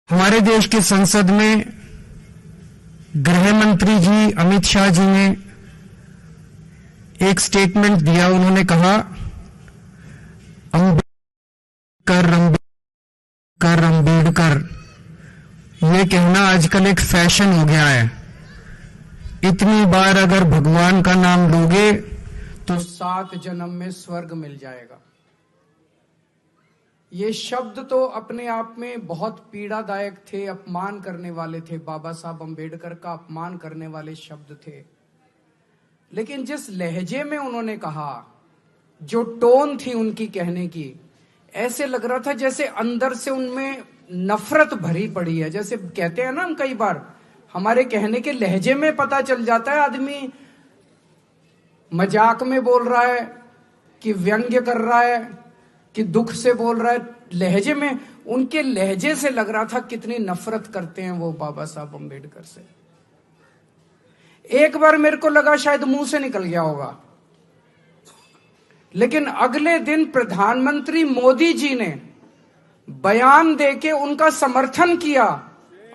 हमारे देश की संसद में गृह मंत्री जी अमित शाह जी ने एक स्टेटमेंट दिया। उन्होंने कहा अम्बेडकर ये कहना आजकल एक फैशन हो गया है। इतनी बार अगर भगवान का नाम लोगे तो 7 जन्म में स्वर्ग मिल जाएगा। ये शब्द तो अपने आप में बहुत पीड़ादायक थे, अपमान करने वाले थे, बाबा साहब अम्बेडकर का अपमान करने वाले शब्द थे। लेकिन जिस लहजे में उन्होंने कहा, जो टोन थी उनकी कहने की, ऐसे लग रहा था जैसे अंदर से उनमें नफरत भरी पड़ी है। जैसे कहते हैं ना हम, कई बार हमारे कहने के लहजे में पता चल जाता है आदमी मजाक में बोल रहा है कि व्यंग्य कर रहा है कि दुख से बोल रहा है। लहजे में, उनके लहजे से लग रहा था कितनी नफरत करते हैं वो बाबा साहब अम्बेडकर से। एक बार मेरे को लगा शायद मुंह से निकल गया होगा, लेकिन अगले दिन प्रधानमंत्री मोदी जी ने बयान देके उनका समर्थन किया।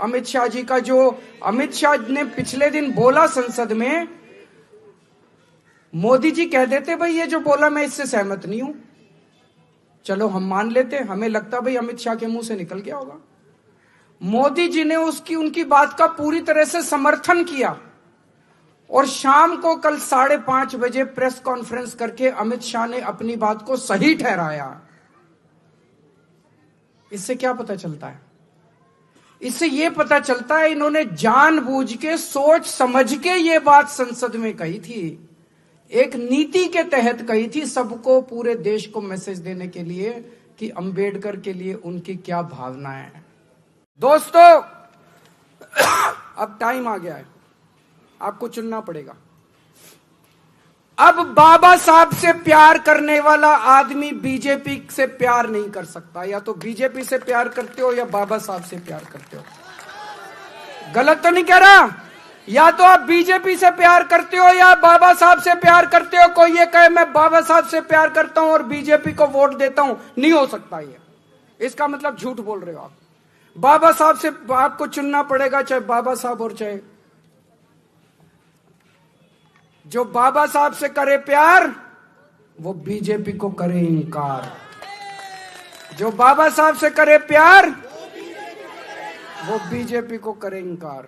अमित शाह जी का, जो अमित शाह ने पिछले दिन बोला संसद में, मोदी जी कह देते भाई ये जो बोला मैं इससे सहमत नहीं हूं, चलो हम मान लेते। हमें लगता भाई अमित शाह के मुंह से निकल गया होगा। मोदी जी ने उनकी बात का पूरी तरह से समर्थन किया और शाम को कल 5:30 बजे प्रेस कॉन्फ्रेंस करके अमित शाह ने अपनी बात को सही ठहराया। इससे क्या पता चलता है? इससे यह पता चलता है इन्होंने जानबूझ के, सोच समझ के ये बात संसद में कही थी, एक नीति के तहत कही थी, सबको, पूरे देश को मैसेज देने के लिए कि अंबेडकर के लिए उनकी क्या भावनाएं हैं। दोस्तों, अब टाइम आ गया है, आपको चुनना पड़ेगा। अब बाबा साहब से प्यार करने वाला आदमी बीजेपी से प्यार नहीं कर सकता। या तो बीजेपी से प्यार करते हो या बाबा साहब से प्यार करते हो। गलत तो नहीं कह रहा? या तो आप बीजेपी से प्यार करते हो या बाबा साहब से प्यार करते हो। कोई ये कहे मैं बाबा साहब से प्यार करता हूं और बीजेपी को वोट देता हूं, नहीं हो सकता ये। इसका मतलब झूठ बोल रहे हो आप। बाबा साहब से आपको चुनना पड़ेगा, चाहे बाबा साहब और चाहे जो बाबा साहब से करे प्यार वो बीजेपी को करे इनकार। जो बाबा साहब से करे प्यार वो बीजेपी को करे इनकार।